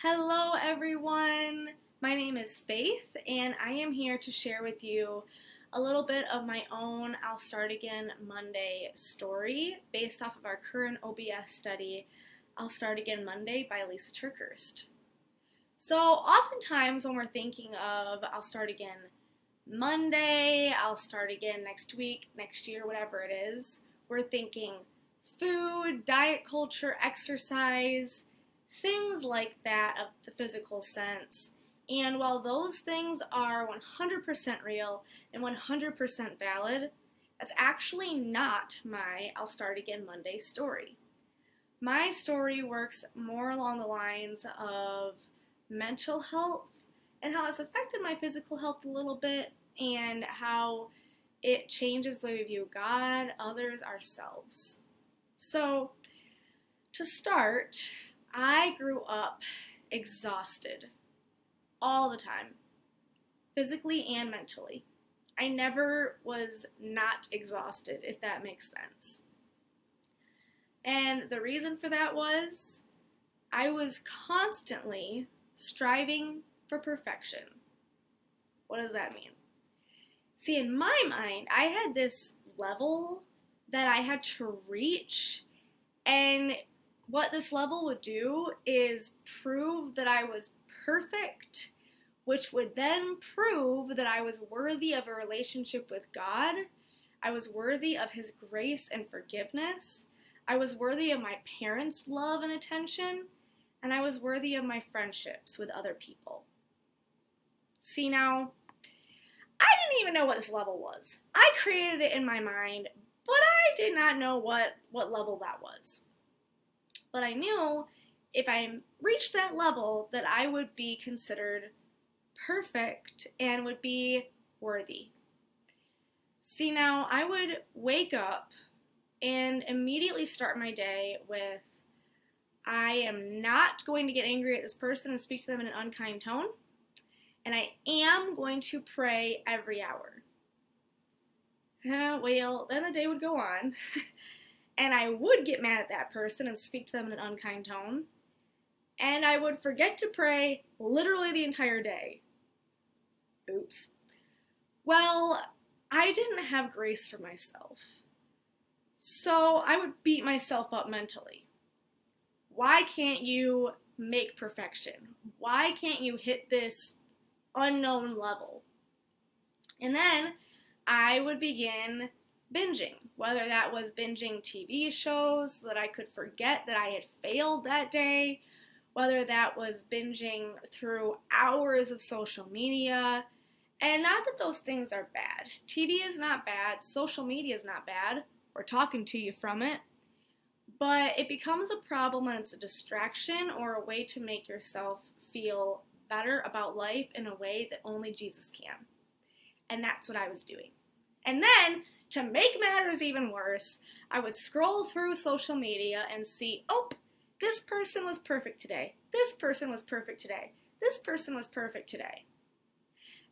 Hello, everyone. My name is Faith, and I am here to share with you a little bit of my own I'll Start Again Monday story based off of our current OBS study, I'll Start Again Monday by Lisa TerKeurst. So, oftentimes when we're thinking of I'll Start Again Monday, I'll start again next week, next year, whatever it is, we're thinking food, diet culture, exercise, things like that of the physical sense. And while those things are 100% real and 100% valid, that's actually not my I'll Start Again Monday story. My story works more along the lines of mental health and how it's affected my physical health a little bit and how it changes the way we view God, others, ourselves. So, to start, I grew up exhausted all the time, physically and mentally. I never was not exhausted, if that makes sense. And the reason for that was I was constantly striving for perfection. What does that mean? See, in my mind, I had this level that I had to reach, and what this level would do is prove that I was perfect, which would then prove that I was worthy of a relationship with God. I was worthy of His grace and forgiveness. I was worthy of my parents' love and attention, and I was worthy of my friendships with other people. See, now, I didn't even know what this level was. I created it in my mind, but I did not know what level that was. But I knew if I reached that level that I would be considered perfect and would be worthy. See, now, I would wake up and immediately start my day with, I am not going to get angry at this person and speak to them in an unkind tone, and I am going to pray every hour. Well, then the day would go on, and I would get mad at that person and speak to them in an unkind tone, and I would forget to pray literally the entire day. Oops. Well, I didn't have grace for myself, so I would beat myself up mentally. Why can't you make perfection? Why can't you hit this unknown level? And then I would begin binging, whether that was binging TV shows so that I could forget that I had failed that day, whether that was binging through hours of social media. And not that those things are bad. TV is not bad, social media is not bad. We're talking to you from it. But it becomes a problem when it's a distraction or a way to make yourself feel better about life in a way that only Jesus can. And that's what I was doing. And then, to make matters even worse, I would scroll through social media and see, oh, this person was perfect today. This person was perfect today. This person was perfect today.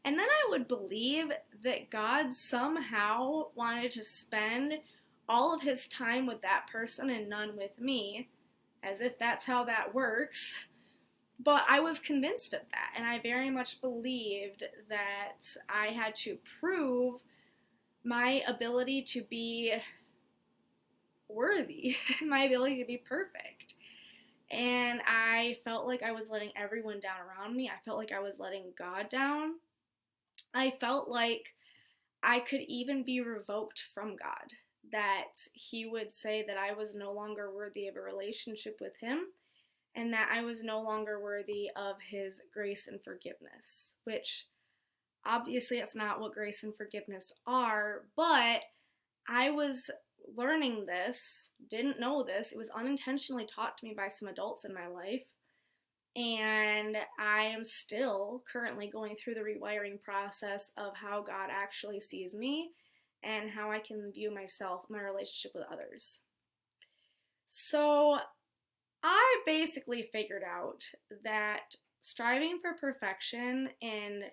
And then I would believe that God somehow wanted to spend all of His time with that person and none with me, as if that's how that works. But I was convinced of that, and I very much believed that I had to prove my ability to be worthy, my ability to be perfect. And I felt like I was letting everyone down around me. I felt like I was letting God down. I felt like I could even be revoked from God, that He would say that I was no longer worthy of a relationship with Him, and that I was no longer worthy of His grace and forgiveness, which obviously that's not what grace and forgiveness are, but I was learning this, didn't know this, it was unintentionally taught to me by some adults in my life, and I am still currently going through the rewiring process of how God actually sees me and how I can view myself, my relationship with others. So I basically figured out that striving for perfection in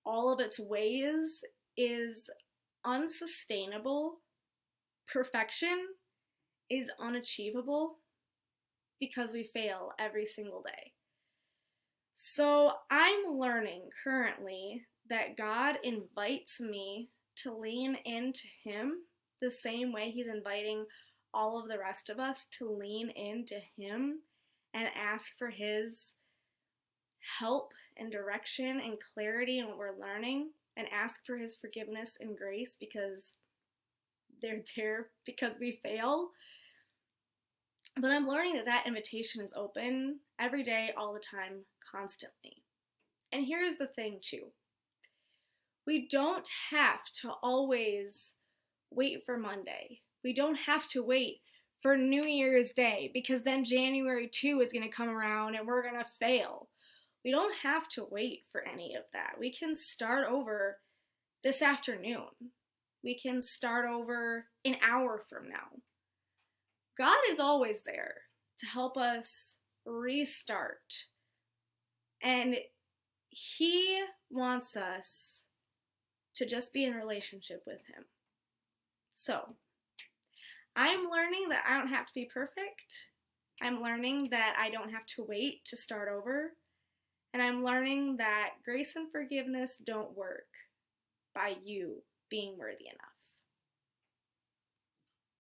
all of its ways is unsustainable. Perfection is unachievable because we fail every single day. So I'm learning currently that God invites me to lean into Him the same way He's inviting all of the rest of us to lean into Him and ask for His help and direction and clarity in what we're learning, and ask for His forgiveness and grace because they're there because we fail. But I'm learning that that invitation is open every day, all the time, constantly. And here's the thing, too. We don't have to always wait for Monday. We don't have to wait for New Year's Day because then January 2 is going to come around and we're going to fail. We don't have to wait for any of that. We can start over this afternoon. We can start over an hour from now. God is always there to help us restart. And He wants us to just be in relationship with Him. So, I'm learning that I don't have to be perfect. I'm learning that I don't have to wait to start over. And I'm learning that grace and forgiveness don't work by you being worthy enough.